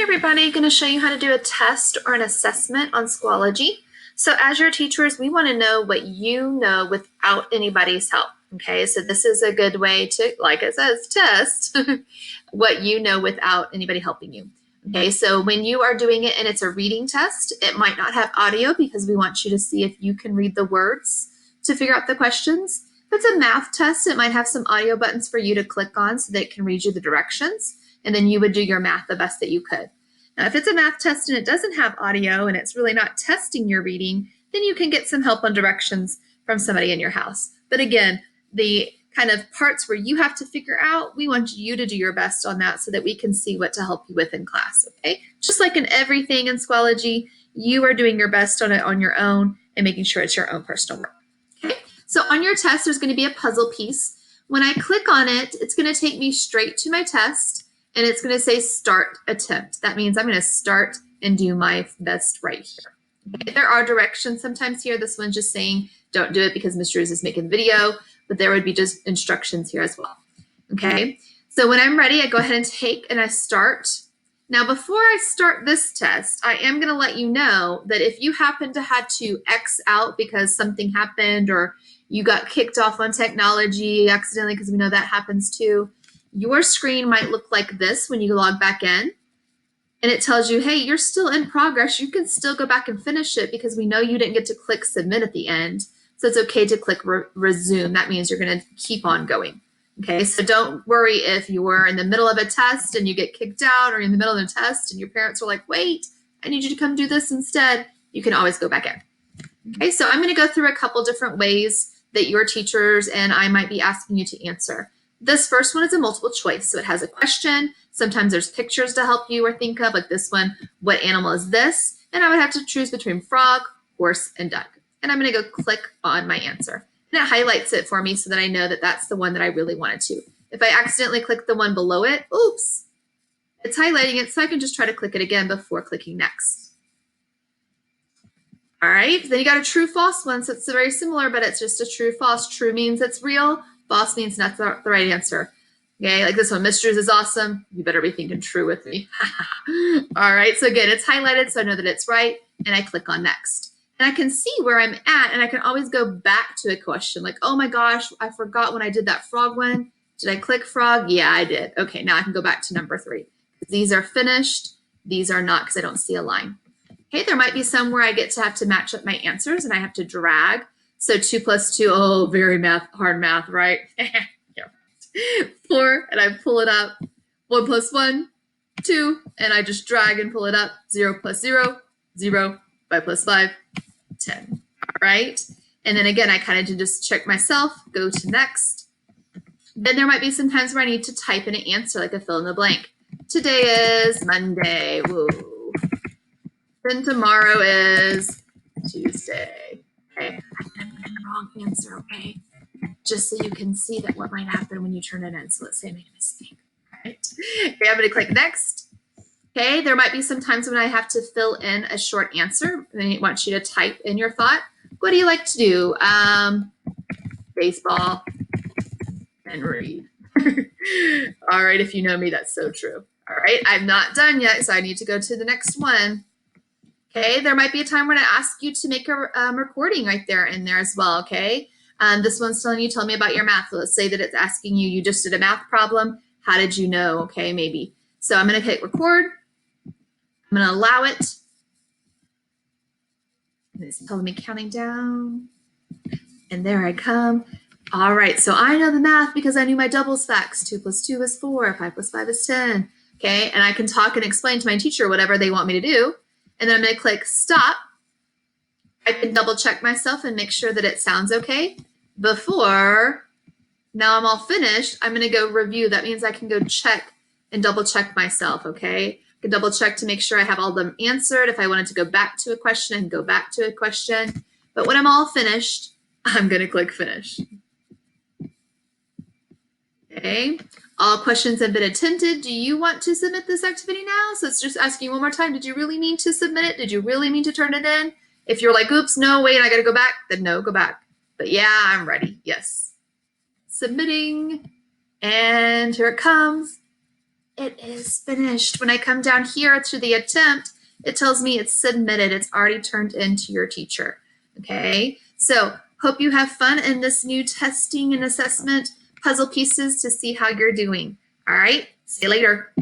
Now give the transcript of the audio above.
everybody, going to show you how to do a test or an assessment on Schoology. So as your teachers, we want to know what you know without anybody's help. Okay, so this is a good way to, like it says, test what you know without anybody helping you. Okay, so when you are doing it and it's a reading test, it might not have audio because we want you to see if you can read the words to figure out the questions. If it's a math test, it might have some audio buttons for you to click on so that it can read you the directions, and then you would do your math the best that you could. Now, if it's a math test and it doesn't have audio and it's really not testing your reading, then you can get some help on directions from somebody in your house. But again, the kind of parts where you have to figure out, we want you to do your best on that so that we can see what to help you with in class, okay? Just like in everything in Schoology, you are doing your best on it on your own and making sure it's your own personal work, okay? So on your test, there's going to be a puzzle piece. When I click on it, it's going to take me straight to my test, and it's going to say start attempt. That means I'm going to start and do my best right here. Okay? There are directions sometimes here. This one's just saying don't do it because Ms. Drews is making video, but there would be just instructions here as well. Okay, so when I'm ready, I go ahead and take and I start. Now, before I start this test, I am going to let you know that if you happen to have to X out because something happened or you got kicked off on technology accidentally, because we know that happens too, your screen might look like this when you log back in. And it tells you, hey, you're still in progress. You can still go back and finish it because we know you didn't get to click submit at the end. So it's okay to click resume. That means you're going to keep on going. Okay, so don't worry if you were in the middle of a test and you get kicked out, or in the middle of a test and your parents are like, wait, I need you to come do this instead. You can always go back in. Okay, so I'm going to go through a couple different ways that your teachers and I might be asking you to answer. This first one is a multiple choice. So it has a question. Sometimes there's pictures to help you or think of, like this one, what animal is this? And I would have to choose between frog, horse, and duck. And I'm going to go click on my answer. And it highlights it for me so that I know that that's the one that I really wanted to. If I accidentally click the one below it, oops, it's highlighting it, so I can just try to click it again before clicking next. All right, then you got a true false one, so it's very similar, but it's just a true false. True means it's real, false means that's the right answer. Okay, like this one, Ms. Drews is awesome. You better be thinking true with me. All right, so again, it's highlighted, so I know that it's right, and I click on next. And I can see where I'm at, and I can always go back to a question like, oh my gosh, I forgot when I did that frog one. Did I click frog? Yeah, I did. Okay, now I can go back to number 3. These are finished. These are not because I don't see a line. Okay, there might be some where I get to have to match up my answers, and I have to drag. So 2 plus 2, oh, very hard math, right? Yeah. 4, and I pull it up. 1 plus 1, 2, and I just drag and pull it up. 0 plus 0, 0. 5 plus 5, 10. All right. And then again, I kind of just check myself, go to next. Then there might be some times where I need to type in an answer, like a fill in the blank. Today is Monday. Woo. Then tomorrow is Tuesday. Okay. I put in the wrong answer, okay? Just so you can see that what might happen when you turn it in. So let's say I made a mistake. All right. Okay, I'm going to click next. Okay, there might be some times when I have to fill in a short answer, and I want you to type in your thought. What do you like to do? Baseball and read. All right, if you know me, that's so true. All right, I'm not done yet, so I need to go to the next one. Okay, there might be a time when I ask you to make a recording right there in there as well, okay? This one's telling you, tell me about your math. Let's say that it's asking you, you just did a math problem. How did you know? Okay, maybe. So I'm going to hit record. I'm going to allow it. And it's telling me counting down. And there I come. All right, so I know the math because I knew my doubles facts. 2 plus 2 is 4. 5 plus 5 is 10. Okay, and I can talk and explain to my teacher whatever they want me to do. And then I'm going to click stop. I can double check myself and make sure that it sounds okay. Before, now I'm all finished, I'm going to go review. That means I can go check and double check myself, okay? I can double check to make sure I have all of them answered. If I wanted to go back to a question, I can go back to a question. But when I'm all finished, I'm going to click finish. Okay, all questions have been attempted. Do you want to submit this activity now? So it's just asking you one more time. Did you really mean to submit it? Did you really mean to turn it in? If you're like, oops, no, wait, I got to go back, then no, go back. But yeah, I'm ready. Yes. Submitting. And here it comes. it is finished. When I come down here to the attempt, it tells me it's submitted. It's already turned into your teacher. Okay, so hope you have fun in this new testing and assessment puzzle pieces to see how you're doing. All right, see you later.